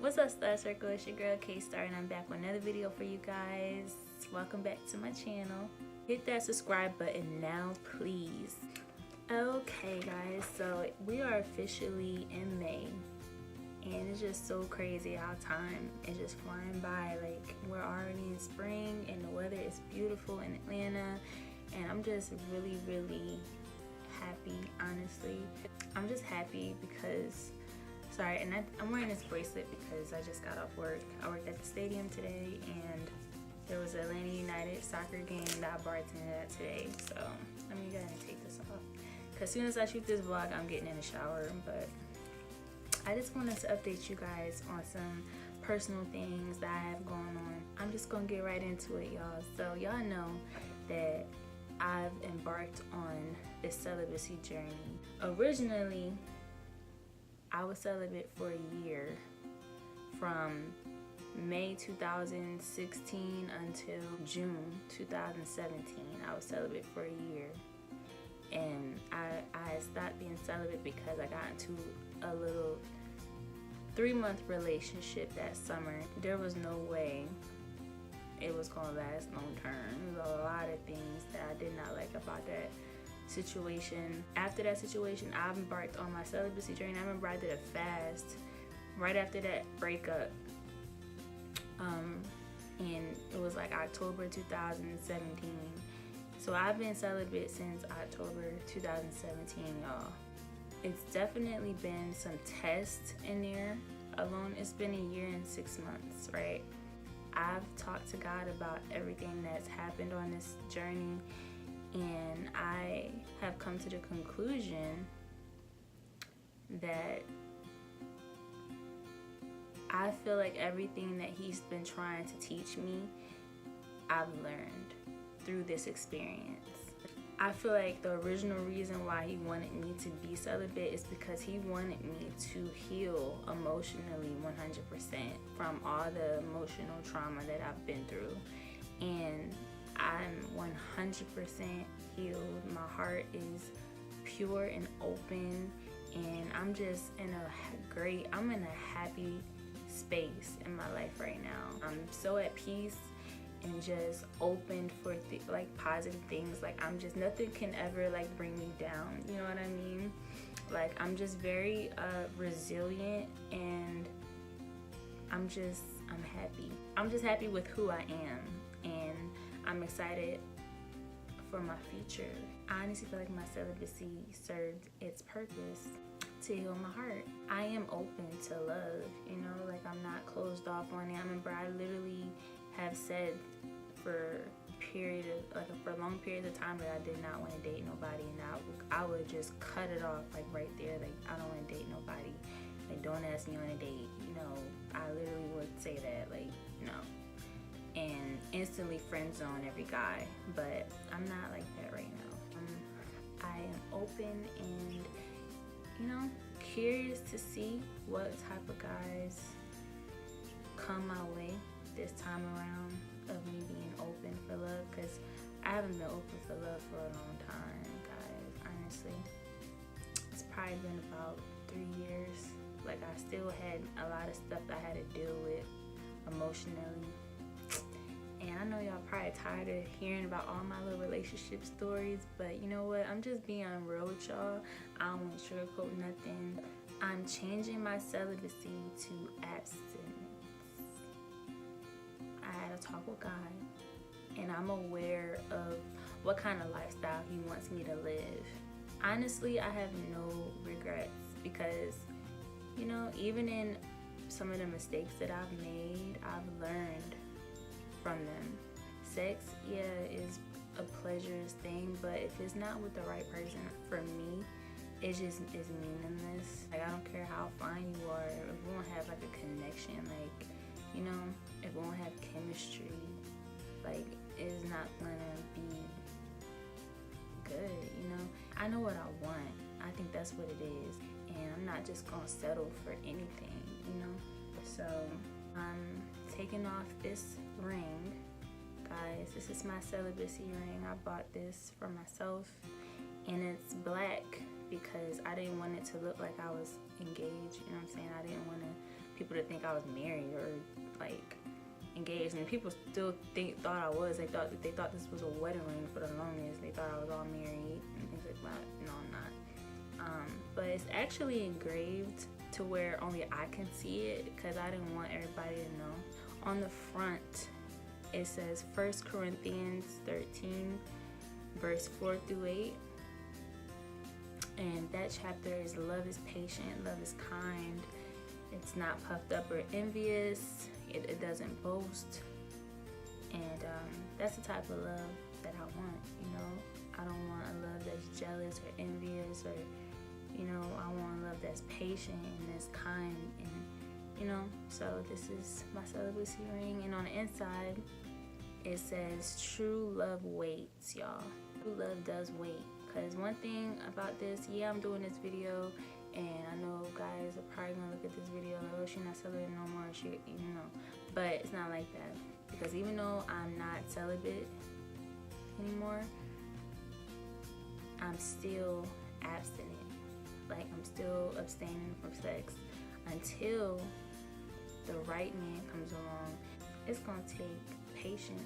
What's up, Star Circle? It's your girl K-Star, and I'm back with another video for you guys. Welcome back to my channel. Hit that subscribe button now, please. Okay, guys, so we are officially in May, and it's just so crazy how time is just flying by. Like, we're already in spring, and the weather is beautiful in Atlanta, and I'm just really happy, honestly. I'm just happy because and I'm wearing this bracelet because I just got off work. I worked at the stadium today, and there was an Atlanta United soccer game that I bartended at today. So let me go ahead and take this off, because as soon as I shoot this vlog, I'm getting in the shower. But I just wanted to update you guys on some personal things that I have going on. I'm just gonna get right into it, y'all. So y'all know that I've embarked on this celibacy journey. Originally, I was celibate for a year, from May 2016 until June 2017. I was celibate for a year, and I stopped being celibate because I got into a little 3-month relationship that summer. There was no way it was gonna last long term. There was a lot of things that I did not like about that situation. After that situation, I embarked on my celibacy journey. I remember I did a fast right after that breakup, and it was like October 2017. So I've been celibate since October 2017, y'all. It's definitely been some tests in there alone. It's been a year and 6 months, right? I've talked to God about everything that's happened on this journey, and I have come to the conclusion that I feel like everything that He's been trying to teach me, I've learned through this experience. I feel like the original reason why He wanted me to be celibate is because He wanted me to heal emotionally 100% from all the emotional trauma that I've been through. And I'm 100% healed. My heart is pure and open, and I'm just in I'm in a happy space in my life right now. I'm so at peace and just open for positive things. Like, I'm just, nothing can ever like bring me down, you know what I mean? Like, I'm just very resilient, and I'm happy. I'm just happy with who I am, and I'm excited for my future. I honestly feel like my celibacy served its purpose to heal my heart. I am open to love, you know, like, I'm not closed off on it. I remember I literally have said for long periods of time that I did not want to date nobody, and I would just cut it off like right there. Like, I don't want to date nobody. Like, don't ask me on a date, you know. I literally would say that, like, no. And instantly friend zone every guy, but I'm not like that right now. I am open and, you know, curious to see what type of guys come my way this time around, of me being open for love, because I haven't been open for love for a long time, guys. Honestly, it's probably been about 3 years. Like, I still had a lot of stuff that I had to deal with emotionally. And I know y'all probably tired of hearing about all my little relationship stories, but you know what? I'm just being real with y'all. I don't want to sugarcoat nothing. I'm changing my celibacy to abstinence. I had a talk with God, and I'm aware of what kind of lifestyle He wants me to live. Honestly, I have no regrets, because, you know, even in some of the mistakes that I've made, I've learned from them. Sex, yeah, is a pleasurous thing, but if it's not with the right person, for me, it just is meaningless. Like, I don't care how fine you are, if we won't have like a connection, like, you know, if we won't have chemistry, like, it's not gonna be good, you know. I know what I want. I think that's what it is, and I'm not just gonna settle for anything, you know. So I'm taking off this ring, guys. This is my celibacy ring. I bought this for myself, and it's black because I didn't want it to look like I was engaged, you know what I'm saying? I didn't want people to think I was married or like engaged, and people still thought I was. They thought this was a wedding ring for the longest. They thought I was all married and things like that. No, I'm not. But it's actually engraved to where only I can see it, because I didn't want everybody to know. On the front, it says 1 Corinthians 13, verse 4 through 8. And that chapter is love is patient, love is kind. It's not puffed up or envious. It doesn't boast. And that's the type of love that I want, you know. I don't want a love that's jealous or envious, or, you know, I want a love that's patient and that's kind, and, you know. So this is my celibacy ring, and on the inside it says true love waits, y'all. True love does wait. Because one thing about this, yeah, I'm doing this video, and I know guys are probably gonna look at this video like, oh, she's not celibate no more, she, you know. But it's not like that, because even though I'm not celibate anymore, I'm still abstinent. Like, I'm still abstaining from sex until the right man comes along. It's gonna take patience.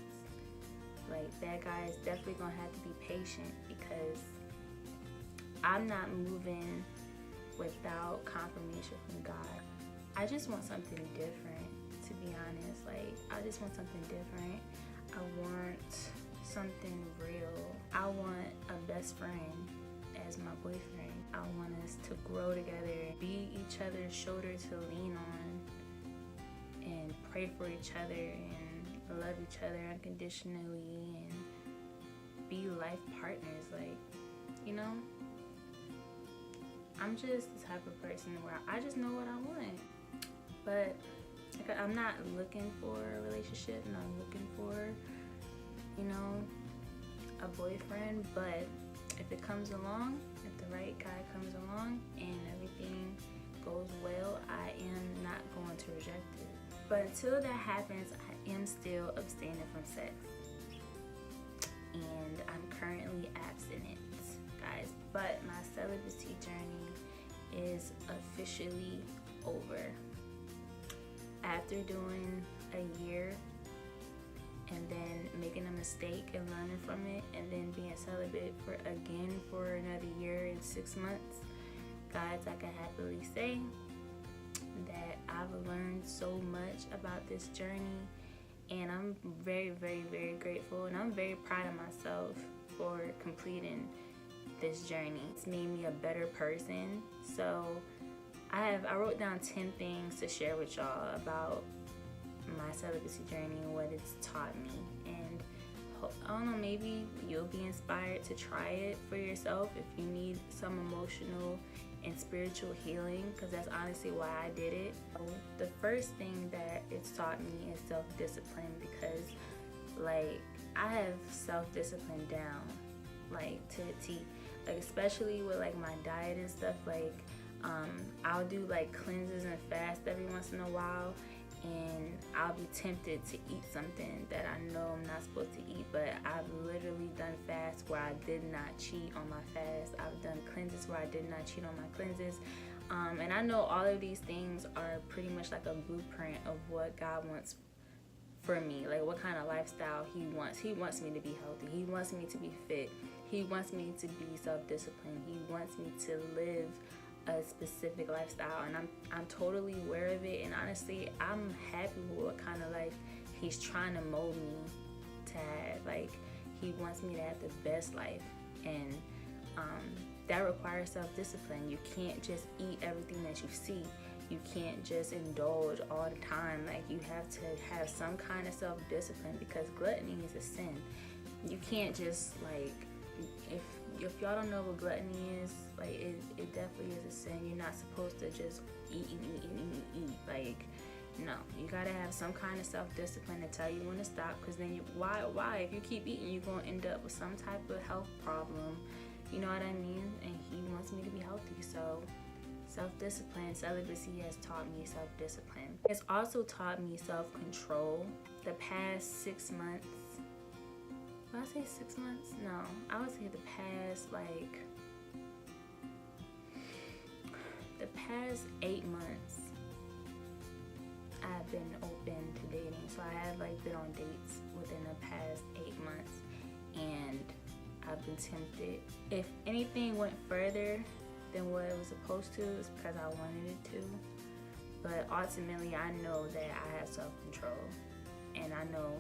Like, that guy is definitely gonna have to be patient, because I'm not moving without confirmation from God. I just want something different, to be honest. Like, I just want something different. I want something real. I want a best friend as my boyfriend. I want us to grow together, be each other's shoulder to lean on, and pray for each other, and love each other unconditionally, and be life partners. Like, you know, I'm just the type of person where I just know what I want. But like, I'm not looking for a relationship, and I'm looking for, you know, a boyfriend. But if it comes along, if the right guy comes along and everything goes well, I am not going to reject it. But until that happens, I am still abstaining from sex, and I'm currently abstinent, guys. But my celibacy journey is officially over. After doing a year and then making a mistake and learning from it, and then being celibate for another year and 6 months, guys, I can happily say that I've learned so much about this journey, and I'm very, very, very grateful, and I'm very proud of myself for completing this journey. It's made me a better person. So I wrote down 10 things to share with y'all about my celibacy journey and what it's taught me. And I don't know, maybe you'll be inspired to try it for yourself if you need some emotional and spiritual healing, because that's honestly why I did it. The first thing that it's taught me is self-discipline, because like, I have self-discipline down like to the T. Like, especially with like my diet and stuff. Like, I'll do like cleanses and fast every once in a while, and I'll be tempted to eat something that I know I'm not supposed to eat. But I've literally done fasts where I did not cheat on my fast. I've done cleanses where I did not cheat on my cleanses. And I know all of these things are pretty much like a blueprint of what God wants for me, like what kind of lifestyle He wants. He wants me to be healthy. He wants me to be fit. He wants me to be self-disciplined. He wants me to live a specific lifestyle, and I'm totally aware of it. And honestly, I'm happy with what kind of life He's trying to mold me to have. Like, He wants me to have the best life, and that requires self-discipline. You can't just eat everything that you see. You can't just indulge all the time. Like, you have to have some kind of self-discipline, because gluttony is a sin. You can't just, like, if y'all don't know what gluttony is, like, it definitely is a sin. You're not supposed to just eat. Like, no, you gotta have some kind of self-discipline to tell you when to stop, because then why if you keep eating, you're gonna end up with some type of health problem, you know what I mean? And He wants me to be healthy. So self-discipline, celibacy has taught me self-discipline. It's also taught me self-control. The past 6 months, would I say 6 months? No, I would say the past 8 months, been open to dating. So I have like been on dates within the past 8 months, and I've been tempted. If anything went further than what it was supposed to, it's because I wanted it to. But ultimately, I know that I have self-control, and I know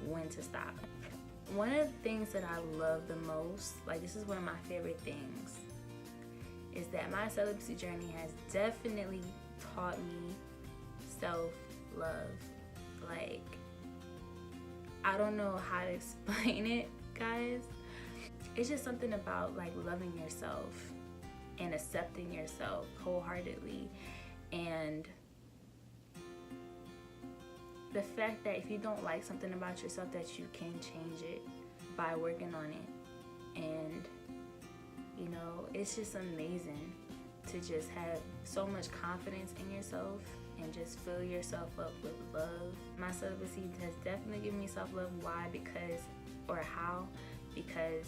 when to stop. One of the things that I love the most, like this is one of my favorite things, is that my celibacy journey has definitely taught me self-love. Like, I don't know how to explain it, guys. It's just something about like loving yourself and accepting yourself wholeheartedly, and the fact that if you don't like something about yourself, that you can change it by working on it. And you know, it's just amazing to just have so much confidence in yourself and just fill yourself up with love. My celibacy has definitely given me self-love. Why? How? Because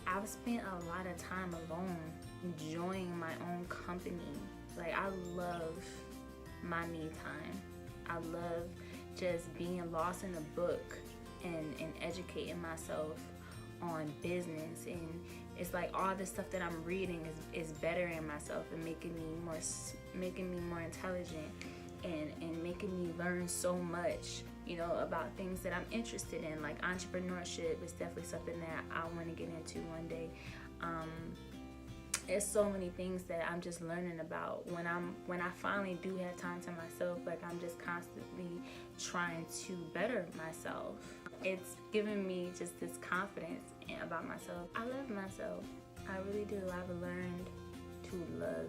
I've spent a lot of time alone, enjoying my own company. Like, I love my me time. I love just being lost in a book and educating myself on business, and it's like all the stuff that I'm reading is bettering myself and making me more intelligent, and making me learn so much, you know, about things that I'm interested in. Like entrepreneurship is definitely something that I want to get into one day. There's so many things that I'm just learning about. When I finally do have time to myself, like I'm just constantly trying to better myself. It's given me just this confidence about myself. I love myself. I really do. I've learned to love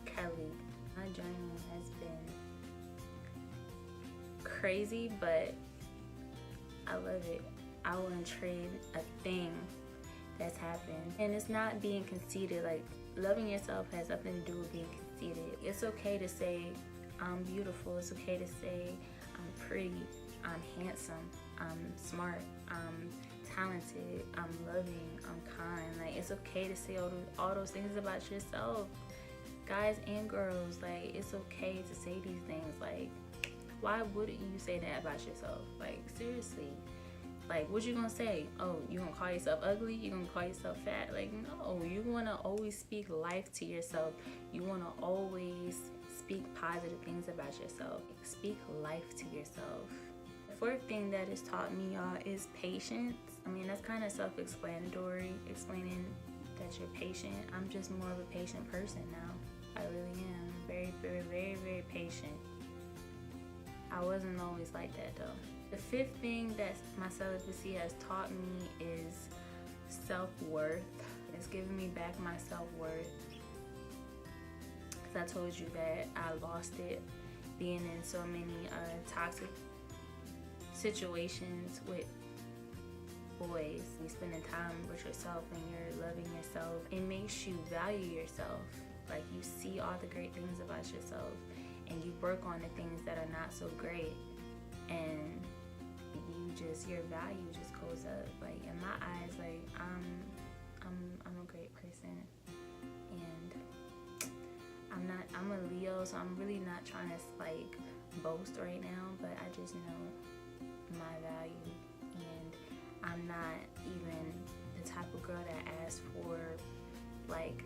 Kelly. My journey has been crazy, but I love it. I wouldn't trade a thing that's happened. And it's not being conceited. Like, loving yourself has nothing to do with being conceited. It's okay to say I'm beautiful. It's okay to say I'm pretty, I'm handsome, I'm smart, I'm talented, I'm loving, I'm kind. Like, it's okay to say all those things about yourself, guys and girls. Like, it's okay to say these things. Like, why wouldn't you say that about yourself? Like, seriously. Like, what you gonna say? Oh, you gonna call yourself ugly? You gonna call yourself fat? Like, no. You wanna always speak life to yourself. You wanna always speak positive things about yourself. Speak life to yourself. The fourth thing that it's taught me, y'all, is patience. I mean, that's kind of self-explanatory, explaining that you're patient. I'm just more of a patient person now. I really am. Very, very, very, very patient. I wasn't always like that, though. The fifth thing that my celibacy has taught me is self-worth. It's given me back my self-worth. Because I told you that I lost it being in so many toxic situations with boys. You spending time with yourself and you're loving yourself. It makes you value yourself. Like, you see all the great things about yourself, and you work on the things that are not so great, and your value just goes up. Like, in my eyes, like, I'm a great person, and I'm a Leo, so I'm really not trying to like boast right now, but I just know my value, and I'm not even the type of girl that asks for like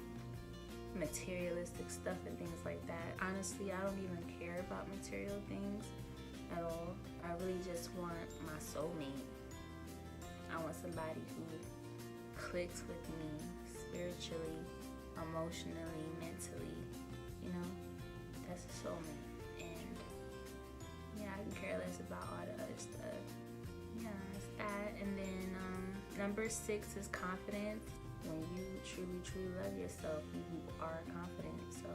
materialistic stuff and things like that. Honestly, I don't even care about material things at all. I really just want my soulmate. I want somebody who clicks with me spiritually, emotionally, mentally. You know, that's a soulmate. And yeah, I can care less about all the other stuff. Yeah, it's that. And then number 6 is confidence. When you truly, truly love yourself, you are confident. So,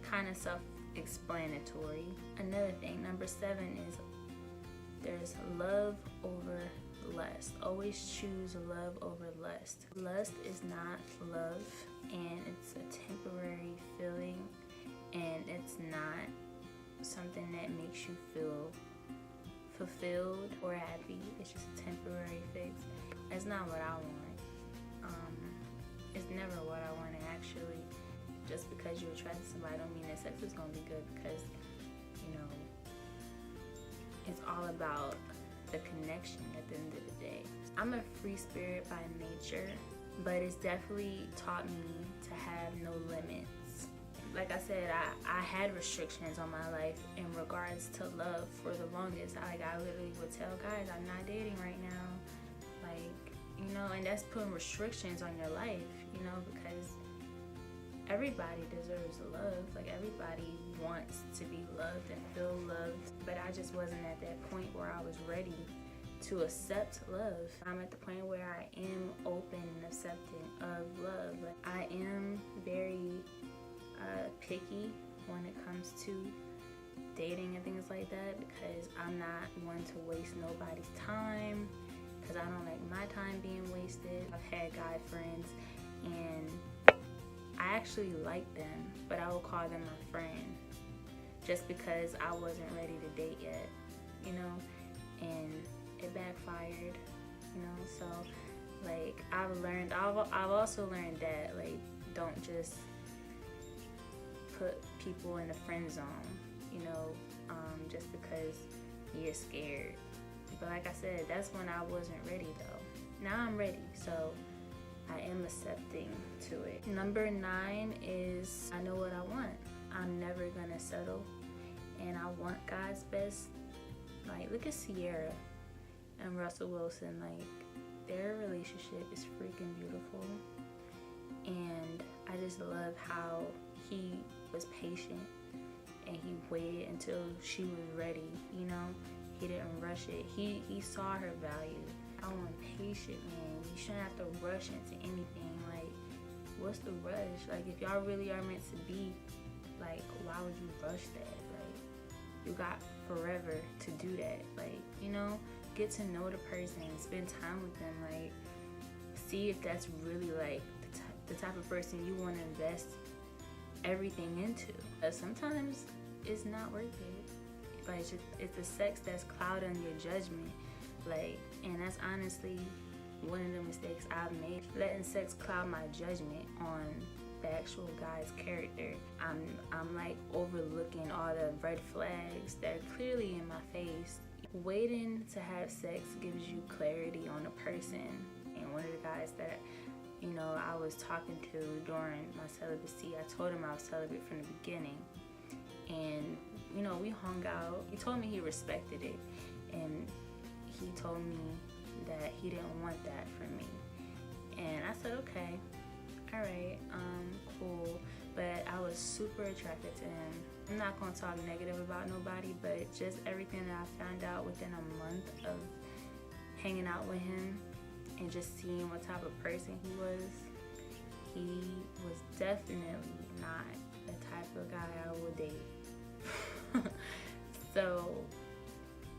kind of self-explanatory. Another thing, number 7 is there's love over lust. Always choose love over lust. Lust is not love, and it's a temporary feeling, and it's not something that makes you feel fulfilled or happy. It's just a temporary fix. That's not what I want. It's never what I wanted, actually. Just because you're attracted to somebody don't mean that sex is gonna be good, because it's all about the connection at the end of the day. I'm a free spirit by nature, but it's definitely taught me to have no limits. Like I said, I had restrictions on my life in regards to love for the longest. I literally would tell guys, I'm not dating right now. Like, you know, and that's putting restrictions on your life, you know, because everybody deserves love. Like, everybody wants to be loved and feel loved. But I just wasn't at that point where I was ready to accept love. I'm at the point where I am open and accepting of love. Like, I am very picky when it comes to dating and things like that, because I'm not one to waste nobody's time, because I don't like my time being wasted. I've had guy friends and I actually like them, but I will call them my friend just because I wasn't ready to date yet, you know, and it backfired, you know. So like I've also learned that, like, don't just put people in the friend zone, you know, just because you're scared. But like I said, that's when I wasn't ready though. Now I'm ready, so I am accepting to it. Number 9 is I know what I want. I'm never gonna settle, and I want God's best. Like, look at Sierra and Russell Wilson. Like, their relationship is freaking beautiful, and I just love how he was patient and he waited until she was ready, you know. He didn't rush it. He saw her value. I want patient, man. You shouldn't have to rush into anything. Like, what's the rush? Like, if y'all really are meant to be, like, why would you rush that? Like, you got forever to do that. Like, you know, get to know the person, spend time with them. Like, see if that's really like the type of person you want to invest everything into. But sometimes it's not worth it. Like, it's the sex that's clouding your judgment. Like, and that's honestly one of the mistakes I've made, letting sex cloud my judgment on the actual guy's character. I'm like overlooking all the red flags that are clearly in my face. Waiting to have sex gives you clarity on a person. And one of the guys that, you know, I was talking to during my celibacy, I told him I was celibate from the beginning, and you know, we hung out. He told me he respected it, and he told me that he didn't want that for me. And I said, okay, all right, cool. But I was super attracted to him. I'm not gonna talk negative about nobody, but just everything that I found out within a month of hanging out with him and just seeing what type of person he was definitely not the type of guy I would date. So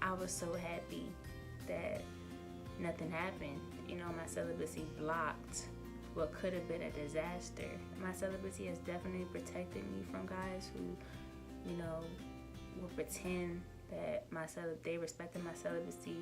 I was so happy that nothing happened. You know, my celibacy blocked what could have been a disaster. My celibacy has definitely protected me from guys who, you know, will pretend that they respected my celibacy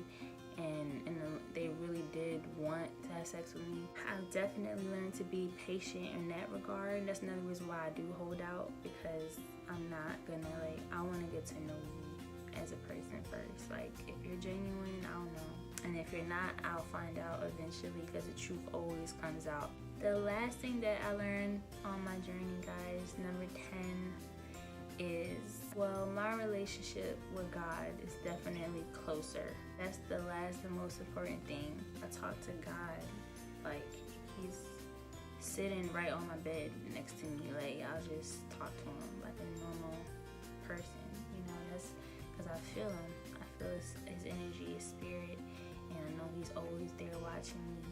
and they really did want to have sex with me. I've definitely learned to be patient in that regard. That's another reason why I do hold out, because I'm not gonna, like, I want to get to know you as a person first. Like, if you're genuine, I don't know. And if you're not, I'll find out eventually, because the truth always comes out. The last thing that I learned on my journey, guys, number 10, is, well, my relationship with God is definitely closer. That's the last and most important thing. I talk to God like he's sitting right on my bed next to me. Like, I'll just talk to him like a normal person, you know. That's because I feel him. I feel his energy, his spirit, and I know he's always there watching me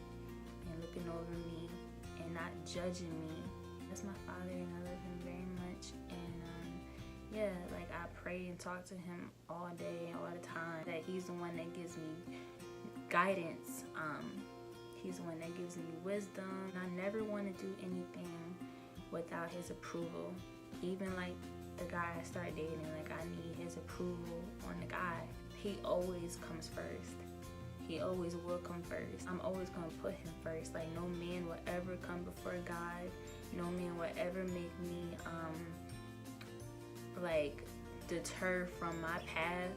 and looking over me and not judging me. That's my Father, and I love him very much. And yeah, like, I pray and talk to him all day, all the time, that he's the one that gives me guidance. He's the one that gives me wisdom. I never want to do anything without his approval. Even like the guy I start dating, like, I need his approval on the guy. He always comes first. He always will come first. I'm always going to put him first. Like, no man will ever come before God. No man will ever make me like deter from my path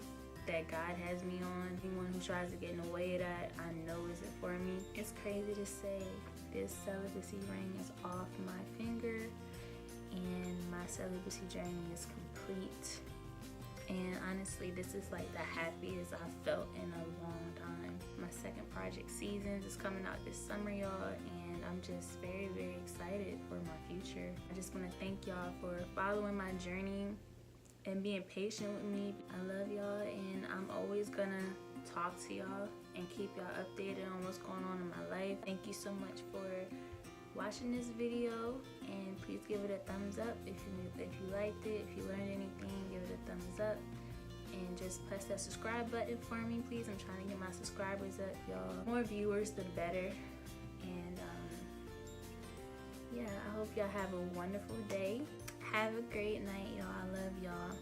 that God has me on. Anyone who tries to get in the way of that, I know isn't for me. It's crazy to say this celibacy ring is off my finger and my celibacy journey is complete. And honestly, this is like the happiest I've felt in a long time. My second project Seasons is coming out this summer, y'all, and I'm just very, very excited for my future. I just want to thank y'all for following my journey and being patient with me. I love y'all, and I'm always gonna talk to y'all and keep y'all updated on what's going on in my life. Thank you so much for watching this video, and please give it a thumbs up if you liked it. If you learned anything, give it a thumbs up, and just press that subscribe button for me, please. I'm trying to get my subscribers up, y'all. More viewers, the better. And yeah, I hope y'all have a wonderful day. Have a great night, y'all. I love y'all.